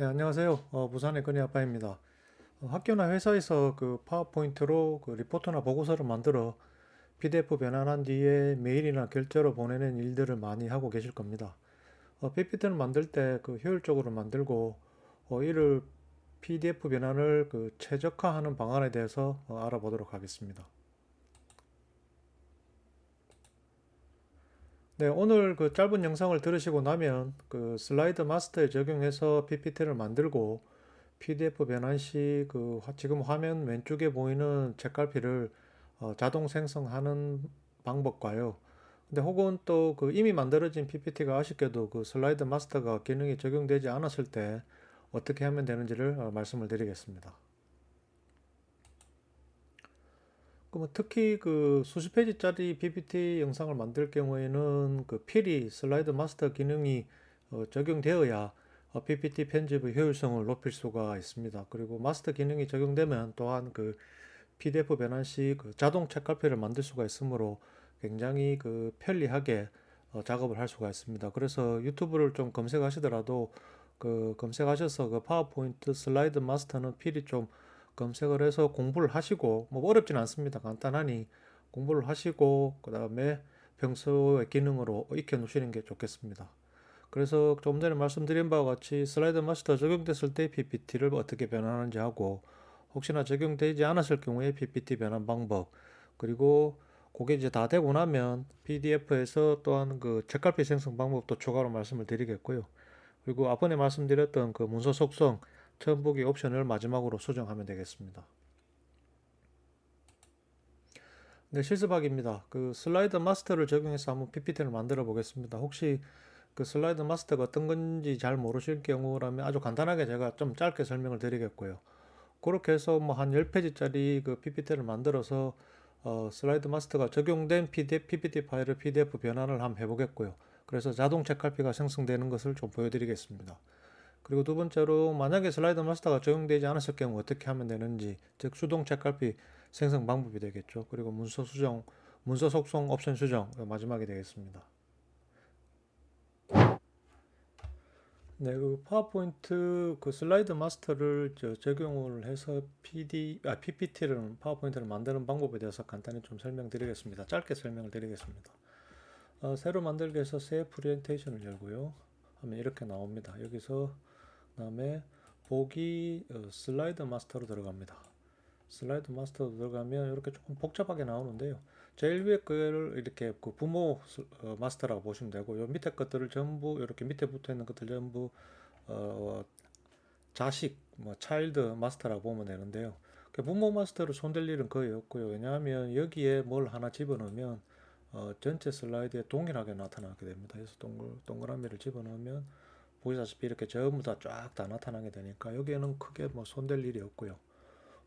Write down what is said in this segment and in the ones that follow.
네, 안녕하세요. 부산의 건희 아빠입니다. 학교나 회사에서 그 파워포인트로 그 리포트나 보고서를 만들어 PDF 변환한 뒤에 메일이나 결제로 보내는 일들을 많이 하고 계실 겁니다. PPT를 만들 때 그 효율적으로 만들고 이를 PDF 변환을 그 최적화하는 방안에 대해서 알아보도록 하겠습니다. 네, 오늘 그 짧은 영상을 들으시고 나면 그 슬라이드 마스터에 적용해서 PPT를 만들고 PDF 변환 시 그 지금 화면 왼쪽에 보이는 책갈피를 자동 생성하는 방법과요. 근데 혹은 또 그 이미 만들어진 PPT가 아쉽게도 그 슬라이드 마스터가 기능이 적용되지 않았을 때 어떻게 하면 되는지를 말씀을 드리겠습니다. 그뭐 특히 그 수십 페이지짜리 PPT 영상을 만들 경우에는 그 필히 슬라이드 마스터 기능이 적용되어야 PPT 편집의 효율성을 높일 수가 있습니다. 그리고 마스터 기능이 적용되면 또한 그 PDF 변환 시 그 자동 책갈피를 만들 수가 있으므로 굉장히 그 편리하게 작업을 할 수가 있습니다. 그래서 유튜브를 좀 검색하시더라도 그 검색하셔서 그 파워포인트 슬라이드 마스터는 필히 좀 검색을 해서 공부를 하시고 뭐 어렵진 않습니다. 간단하니 공부를 하시고 그 다음에 평소의 기능으로 익혀 놓으시는 게 좋겠습니다. 그래서 좀 전에 말씀드린 바와 같이 슬라이드 마스터 적용됐을 때 PPT를 어떻게 변환하는지 하고 혹시나 적용되지 않았을 경우에 PPT 변환 방법 그리고 그게 이제 다 되고 나면 PDF에서 또한 그 책갈피 생성 방법도 추가로 말씀을 드리겠고요. 그리고 앞번에 말씀드렸던 그 문서 속성 처음 보기 옵션을 마지막으로 수정하면 되겠습니다. 네, 실습학입니다. 그 슬라이드 마스터를 적용해서 한번 PPT를 만들어 보겠습니다. 혹시 그 슬라이드 마스터가 어떤 건지 잘 모르실 경우라면 아주 간단하게 제가 좀 짧게 설명을 드리겠고요. 그렇게 해서 뭐 한 10페이지짜리 그 PPT를 만들어서 슬라이드 마스터가 적용된 PPT 파일을 PDF 변환을 한번 해보겠고요. 그래서 자동 책갈피가 생성되는 것을 좀 보여드리겠습니다. 그리고 두 번째로 만약에 슬라이드 마스터가 적용되지 않았을 경우 어떻게 하면 되는지, 즉 수동 책갈피 생성 방법이 되겠죠. 그리고 문서 수정, 문서 속성 옵션 수정 마지막이 되겠습니다. 네, 그 파워포인트 그 슬라이드 마스터를 적용을 해서 PPT를 파워포인트를 만드는 방법에 대해서 간단히 좀 설명드리겠습니다. 짧게 설명을 드리겠습니다. 새로 만들기 위해서 새 프레젠테이션을 열고요. 하면 이렇게 나옵니다. 여기서 그다음에 보기 슬라이드 마스터로 들어갑니다. 슬라이드 마스터로 들어가면 이렇게 조금 복잡하게 나오는데요. 제일 위에 거를 이렇게 그 부모 마스터라고 보시면 되고, 요 밑에 것들을 전부 이렇게 밑에 붙어 있는 것들 전부 어, 자식 뭐 차일드 마스터라고 보면 되는데요. 그 부모 마스터를 손댈 일은 거의 없고요. 왜냐하면 여기에 뭘 하나 집어넣으면 전체 슬라이드에 동일하게 나타나게 됩니다. 그래서 동그라미를 집어넣으면 보시다시피 이렇게 전부 다 쫙 다 나타나게 되니까 여기에는 크게 뭐 손댈 일이 없고요.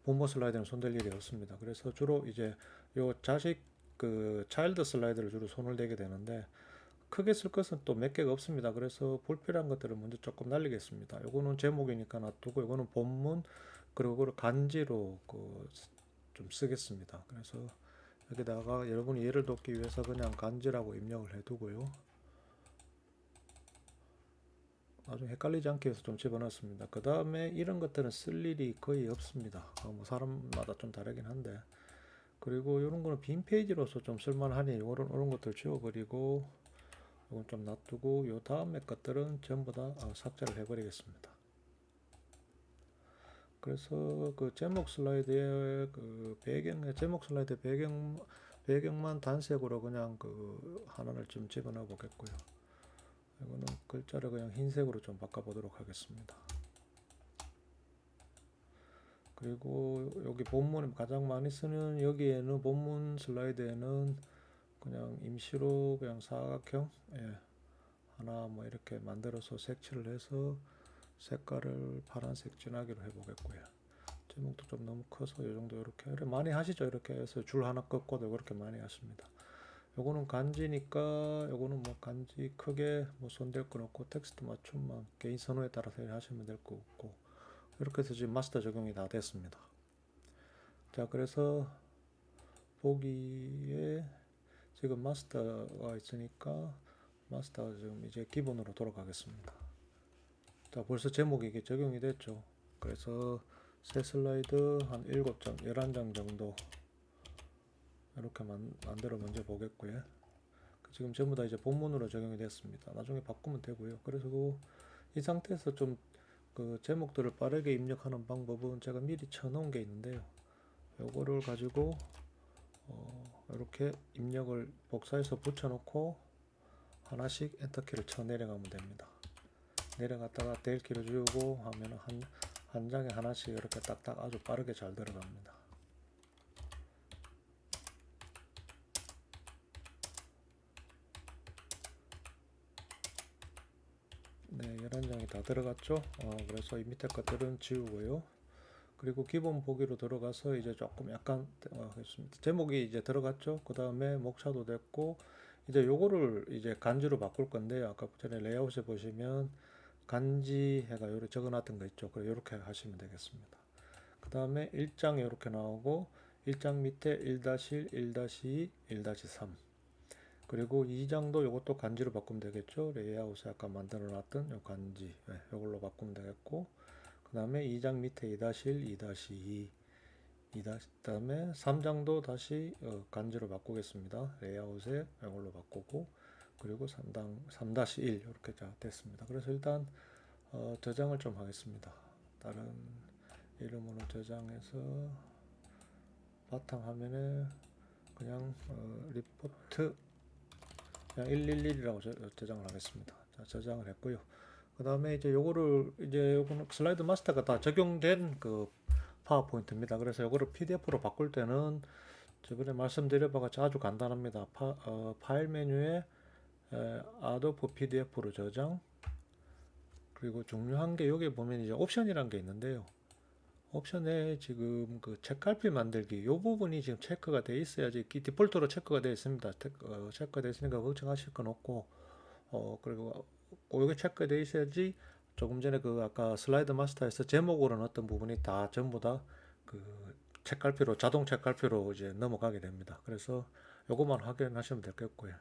부모 슬라이드는 손댈 일이 없습니다. 그래서 주로 이제 요 자식 그 차일드 슬라이드를 주로 손을 대게 되는데 크게 쓸 것은 또 몇 개가 없습니다. 그래서 불필요한 것들을 먼저 조금 날리겠습니다. 요거는 제목이니까 놔두고 요거는 본문 그리고 그걸 간지로 그 좀 쓰겠습니다. 그래서 여기다가 여러분이 예를 돕기 위해서 그냥 간지라고 입력을 해두고요. 나중에 헷갈리지 않게 해서 좀 집어넣습니다. 그 다음에 이런 것들은 쓸 일이 거의 없습니다. 뭐 사람마다 좀 다르긴 한데. 그리고 이런 거는 빈 페이지로서 좀 쓸만하니 이런 것들 지워버리고 이건 좀 놔두고 요 다음에 것들은 전부 다 삭제를 해버리겠습니다. 그래서 그 제목 슬라이드에 그 제목 슬라이드 배경만 단색으로 그냥 그 하나를 좀 집어넣어 보겠고요. 이거는 글자를 그냥 흰색으로 좀 바꿔보도록 하겠습니다. 그리고 여기 본문에 가장 많이 쓰는 여기에는 본문 슬라이드에는 그냥 임시로 그냥 사각형 하나 뭐 이렇게 만들어서 색칠을 해서 색깔을 파란색 진하기로 해보겠고요. 제목도 좀 너무 커서 이 정도 이렇게 많이 하시죠. 이렇게 해서 줄 하나 꺾고도 그렇게 많이 하십니다. 요거는 간지니까 요거는 뭐 간지 크게 뭐 손댈 건 없고 텍스트 맞춤만 개인 선호에 따라서 하시면 될 거 없고 이렇게 해서 지금 마스터 적용이 다 됐습니다. 자, 그래서 보기에 지금 마스터가 있으니까 마스터가 지금 이제 기본으로 돌아가겠습니다. 자, 벌써 제목이 이게 적용이 됐죠. 그래서 새 슬라이드 한 7장, 11장 정도 이렇게 만들어 먼저 보겠고요. 지금 전부 다 이제 본문으로 적용이 됐습니다. 나중에 바꾸면 되고요. 그래서 이 상태에서 좀 그 제목들을 빠르게 입력하는 방법은 제가 미리 쳐놓은 게 있는데요. 요거를 가지고 이렇게 입력을 복사해서 붙여놓고 하나씩 엔터키를 쳐 내려가면 됩니다. 내려갔다가 델키를 주고 하면 한 장에 하나씩 이렇게 딱딱 아주 빠르게 잘 들어갑니다. 네, 11장이 다 들어갔죠. 그래서 이 밑에 것들은 지우고요. 그리고 기본 보기로 들어가서 이제 조금 약간 하겠습니다. 제목이 이제 들어갔죠. 그 다음에 목차도 됐고, 이제 요거를 이제 간지로 바꿀 건데요. 아까 전에 레이아웃에 보시면 간지 해가 요렇게 적어놨던 거 있죠. 그래 요렇게 하시면 되겠습니다. 그 다음에 1장 이렇게 나오고 1장 밑에 1-1, 1-2, 1-3 그리고 2장도 요것도 간지로 바꾸면 되겠죠. 레이아웃에 아까 만들어 놨던 요 간지 요걸로 바꾸면 되겠고, 그 다음에 2장 밑에 2-1, 2-2, 그 다음에 3장도 다시 간지로 바꾸겠습니다. 레이아웃에 이걸로 바꾸고, 그리고 3-1 이렇게 됐습니다. 그래서 일단 저장을 좀 하겠습니다. 다른 이름으로 저장해서 바탕화면에 그냥 리포트 그냥 111이라고 저장을 하겠습니다. 자, 저장을 했고요. 그 다음에 이제 요거는 슬라이드 마스터가 다 적용된 그 파워포인트입니다. 그래서 요거를 PDF로 바꿀 때는 저번에 말씀드려봐 같이 아주 간단합니다. 파일 메뉴에 아도be PDF로 저장, 그리고 중요한 게 여기 보면 이제 옵션이란 게 있는데요. 옵션에 지금 그 책갈피 만들기 이 부분이 지금 체크가 돼 있어야지, 디폴트로 체크가 되어 있습니다. 체크가 되어 있으니까 걱정하실 건 없고, 그리고 이게 체크가 되어 있어야지 조금 전에 그 아까 슬라이드 마스터에서 제목으로 넣었던 부분이 다 전부 다 그 책갈피로, 자동 책갈피로 이제 넘어가게 됩니다. 그래서 요것만 확인하시면 되겠고요.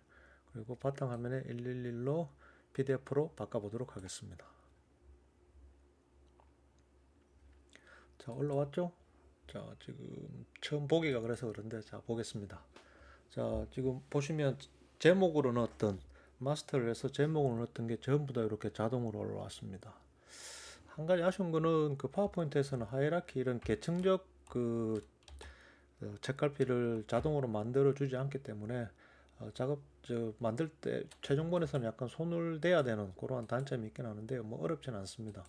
그리고 바탕화면에 111로 PDF로 바꿔보도록 하겠습니다. 자, 올라왔죠? 자, 지금 처음 보기가 그래서 그런데 자, 보겠습니다. 자, 지금 보시면 제목으로 넣었던, 마스터를 해서 제목으로 넣었던 게 전부 다 이렇게 자동으로 올라왔습니다. 한 가지 아쉬운 거는 그 파워포인트에서는 하이라키 이런 계층적 그 책갈피를 자동으로 만들어 주지 않기 때문에 만들 때 최종본에서는 약간 손을 대야 되는 그러한 단점이 있긴 하는데요. 뭐 어렵진 않습니다.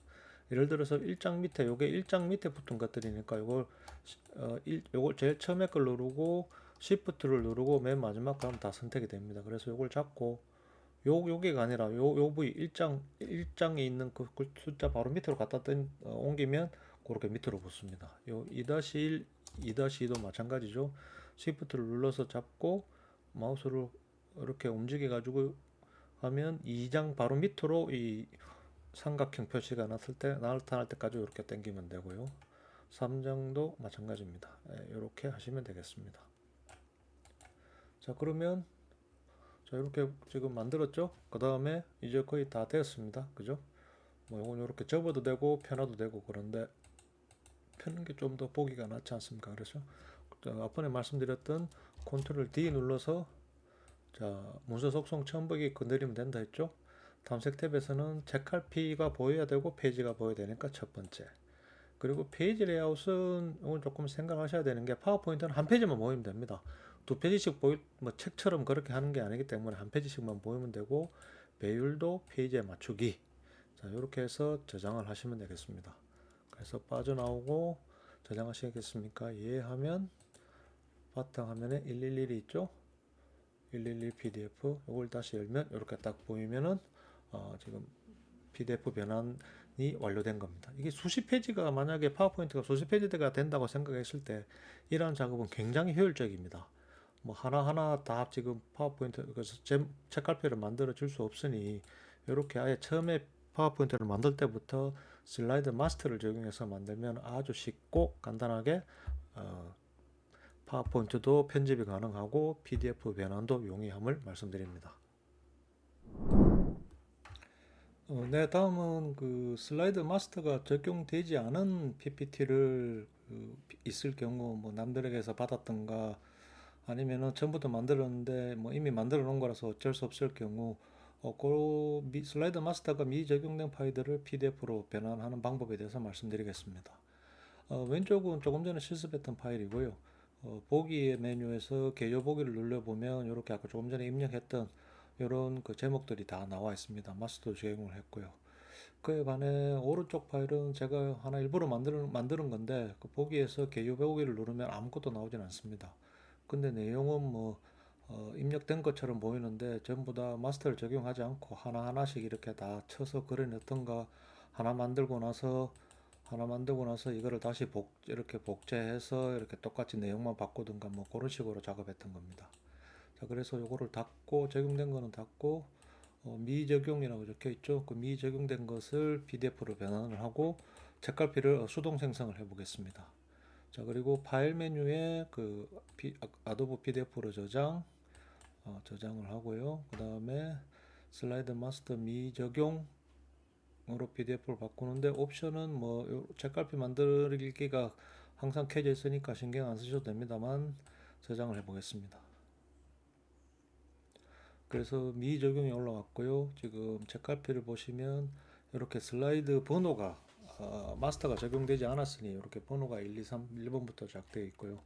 예를 들어서 1장 밑에, 요게 1장 밑에 붙은 것들이니까 요걸 제일 처음에 걸 누르고 Shift를 누르고 맨 마지막 가면 다 선택이 됩니다. 그래서 요걸 잡고 요게가 아니라 요 부위 1장에 있는 그 숫자 바로 밑으로 갖다 옮기면 그렇게 밑으로 붙습니다. 요 2-1, 2-2도 마찬가지죠. Shift를 눌러서 잡고 마우스를 이렇게 움직여 가지고 하면 2장 바로 밑으로 이 삼각형 표시가 나타날 때까지 이렇게 당기면 되고요. 3장도 마찬가지입니다. 이렇게 하시면 되겠습니다. 자, 그러면 자, 이렇게 지금 만들었죠? 그 다음에 이제 거의 다 되었습니다. 그죠? 뭐 이건 이렇게 접어도 되고 펴놔도 되고, 그런데 펴는 게 좀 더 보기가 낫지 않습니까? 그래서 앞번에 말씀드렸던 컨트롤 D 눌러서 자, 문서 속성 처음 보기 건드리면 된다 했죠? 탐색 탭에서는 책갈피가 보여야 되고 페이지가 보여야 되니까 첫 번째. 그리고 페이지 레이아웃은 오늘 조금 생각하셔야 되는 게, 파워포인트는 한 페이지만 보이면 됩니다. 두 페이지씩 뭐 책처럼 그렇게 하는 게 아니기 때문에 한 페이지씩만 보이면 되고, 배율도 페이지에 맞추기. 자, 이렇게 해서 저장을 하시면 되겠습니다. 그래서 빠져나오고 저장하시겠습니까? 예 하면 바탕화면에 111이 있죠? 111 PDF 이걸 다시 열면 이렇게 딱 보이면은 지금 PDF 변환이 완료된 겁니다. 이게 수십 페이지가, 만약에 파워포인트가 수십 페이지가 된다고 생각했을 때 이러한 작업은 굉장히 효율적입니다. 뭐 하나하나 다 지금 파워포인트 그래서 책갈피를 만들어 줄 수 없으니 이렇게 아예 처음에 파워포인트를 만들 때부터 슬라이드 마스터를 적용해서 만들면 아주 쉽고 간단하게 파워포인트도 편집이 가능하고 PDF 변환도 용이함을 말씀드립니다. 네, 다음은 그 슬라이드 마스터가 적용되지 않은 PPT를 있을 경우 뭐 남들에게서 받았던가 아니면은 처음부터 만들었는데 뭐 이미 만들어 놓은 거라서 어쩔 수 없을 경우 슬라이드 마스터가 미적용된 파일들을 PDF로 변환하는 방법에 대해서 말씀드리겠습니다. 왼쪽은 조금 전에 실습했던 파일이고요. 보기 메뉴에서 개요 보기를 눌러보면 이렇게 아까 조금 전에 입력했던 이런 그 제목들이 다 나와 있습니다. 마스터 적용을 했고요. 그에 반해 오른쪽 파일은 제가 하나 일부러 만드는 건데 그 보기에서 개요 보기를 누르면 아무것도 나오진 않습니다. 근데 내용은 뭐 입력된 것처럼 보이는데 전부 다 마스터를 적용하지 않고 하나하나씩 이렇게 다 쳐서 그려냈던가 하나 만들고 나서 이거를 다시 이렇게 복제해서 이렇게 똑같이 내용만 바꾸든가 뭐 그런 식으로 작업했던 겁니다. 자, 그래서 요거를 닫고 적용된 거는 닫고 미적용이라고 적혀 있죠. 그 미적용된 것을 PDF로 변환을 하고 책갈피를 수동 생성을 해 보겠습니다. 자, 그리고 파일 메뉴에 그 아도be PDF로 저장을 하고요. 그 다음에 슬라이드 마스터 미적용으로 PDF를 바꾸는데 옵션은 뭐 책갈피 만들기가 항상 켜져 있으니까 신경 안 쓰셔도 됩니다만 저장을 해 보겠습니다. 그래서 미적용이 올라왔고요. 지금 책갈피를 보시면 이렇게 슬라이드 번호가 마스터가 적용되지 않았으니 이렇게 번호가 1, 2, 3, 1번부터 시작되어 있고요.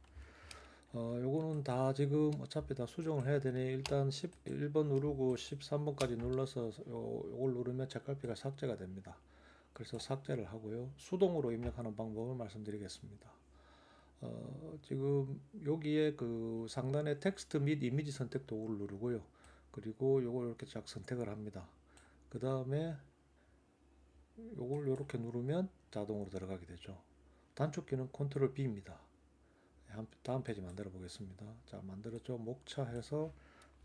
요거는 다 지금 어차피 다 수정을 해야 되니 일단 11번 누르고 13번까지 눌러서 요걸 누르면 책갈피가 삭제가 됩니다. 그래서 삭제를 하고요. 수동으로 입력하는 방법을 말씀드리겠습니다. 지금 여기에 그 상단에 텍스트 및 이미지 선택 도구를 누르고요. 그리고 요걸 이렇게 쫙 선택을 합니다. 그 다음에 요걸 이렇게 누르면 자동으로 들어가게 되죠. 단축키는 컨트롤 B입니다. 다음 페이지 만들어 보겠습니다. 자, 만들었죠. 목차해서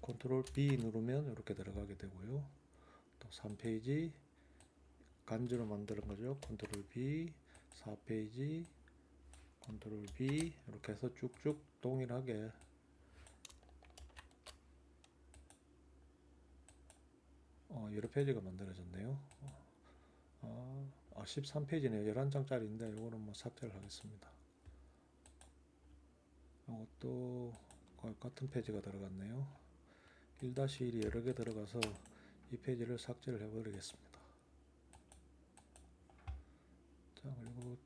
컨트롤 B 누르면 이렇게 들어가게 되고요. 또 3페이지 간주로 만드는 거죠. 컨트롤 B, 4페이지 컨트롤 B 이렇게 해서 쭉쭉 동일하게 여러 페이지가 만들어졌네요. 13페이지네요. 11장짜리인데 이거는 뭐 삭제를 하겠습니다. 이것도 같은 페이지가 들어갔네요. 1-1이 여러 개 들어가서 이 페이지를 삭제를 해버리겠습니다. 자, 그리고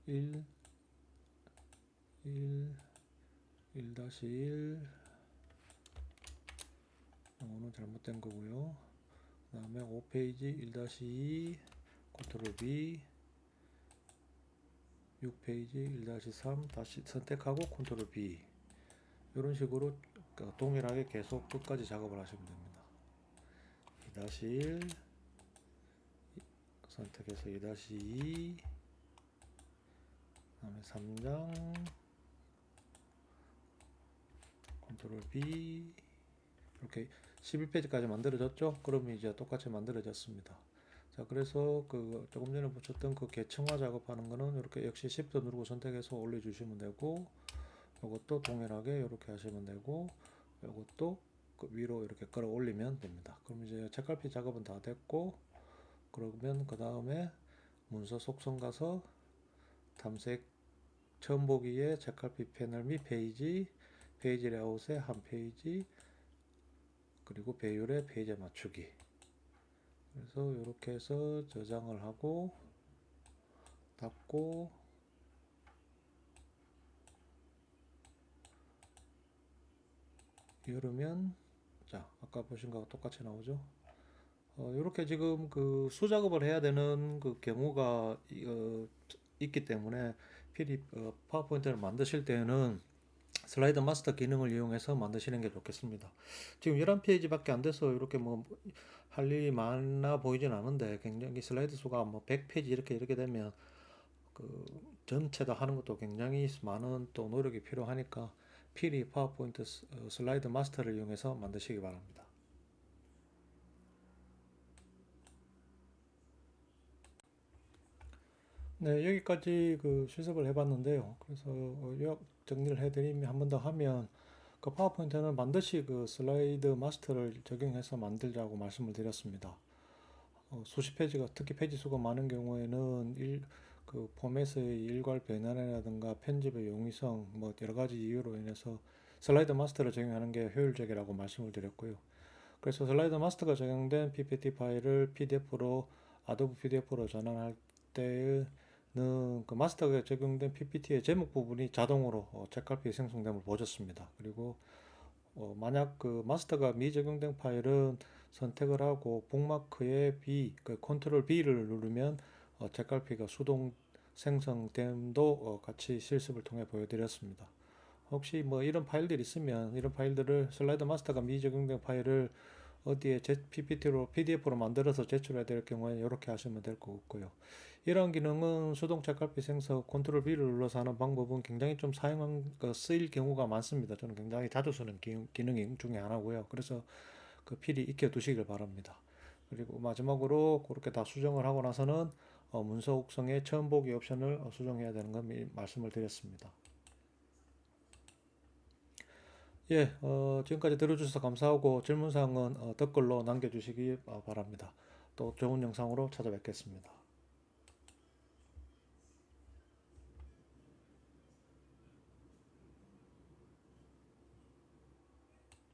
1, 1, 1-1 이거는 잘못된 거고요. 그 다음에 5페이지 1-2 컨트롤 B 6페이지 1-3 다시 선택하고 컨트롤 B 이런 식으로 동일하게 계속 끝까지 작업을 하시면 됩니다. 2-1 선택해서 2-2 그 다음에 3장 컨트롤 B 이렇게 11페이지까지 만들어졌죠? 그러면 이제 똑같이 만들어졌습니다. 자, 그래서 그 조금 전에 붙였던 그 계층화 작업하는 거는 이렇게 역시 Shift 누르고 선택해서 올려주시면 되고, 이것도 동일하게 이렇게 하시면 되고, 이것도 그 위로 이렇게 끌어 올리면 됩니다. 그럼 이제 책갈피 작업은 다 됐고, 그러면 그 다음에 문서 속성 가서 탐색 처음 보기에 책갈피 패널 및 페이지 레이아웃의 한 페이지, 그리고 배율의 페이지에 맞추기. 그래서 이렇게 해서 저장을 하고 닫고 열으면 자, 아까 보신 거와 똑같이 나오죠. 이렇게 지금 그 수작업을 해야 되는 그 경우가 있기 때문에 파워포인트를 만드실 때는 슬라이드 마스터 기능을 이용해서 만드시는 게 좋겠습니다. 지금 11페이지밖에 안 돼서 이렇게 뭐 할 일이 많아 보이진 않은데 굉장히 슬라이드 수가 뭐 100페이지 이렇게 되면 그 전체 다 하는 것도 굉장히 많은 또 노력이 필요하니까 파워포인트 슬라이드 마스터를 이용해서 만드시기 바랍니다. 네, 여기까지 그 실습을 해봤는데요. 그래서 요약 정리를 해드리면 한 번 더 하면 그 파워포인트는 반드시 그 슬라이드 마스터를 적용해서 만들자고 말씀을 드렸습니다. 수십 페이지가 특히 페이지 수가 많은 경우에는 그 포맷의 일괄 변환이라든가 편집의 용이성 뭐 여러 가지 이유로 인해서 슬라이드 마스터를 적용하는 게 효율적이라고 말씀을 드렸고요. 그래서 슬라이드 마스터가 적용된 PPT 파일을 PDF로 아도be PDF로 전환할 때는 그 마스터가 적용된 PPT의 제목 부분이 자동으로 책갈피 생성됨을 보여줬습니다. 그리고 만약 그 마스터가 미적용된 파일은 선택을 하고 북마크의 B, 그 컨트롤 B를 누르면 책갈피가 수동 생성됨도 같이 실습을 통해 보여드렸습니다. 혹시 뭐 이런 파일들이 있으면 이런 파일들을 슬라이드 마스터가 미적용된 파일을 어디에 PPT로 PDF로 만들어서 제출해야 될 경우에 이렇게 하시면 될 것 같고요. 이런 기능은 수동 책갈피 생성 컨트롤 B를 눌러서 하는 방법은 굉장히 좀 쓰일 경우가 많습니다. 저는 굉장히 자주 쓰는 기능 중에 하나고요. 그래서 그 필히 익혀 두시길 바랍니다. 그리고 마지막으로 그렇게 다 수정을 하고 나서는 문서 곡성의 처음 보기 옵션을 수정해야 되는 건 말씀을 드렸습니다. 예, 지금까지 들어주셔서 감사하고 질문사항은 댓글로 남겨주시기 바랍니다. 또 좋은 영상으로 찾아뵙겠습니다.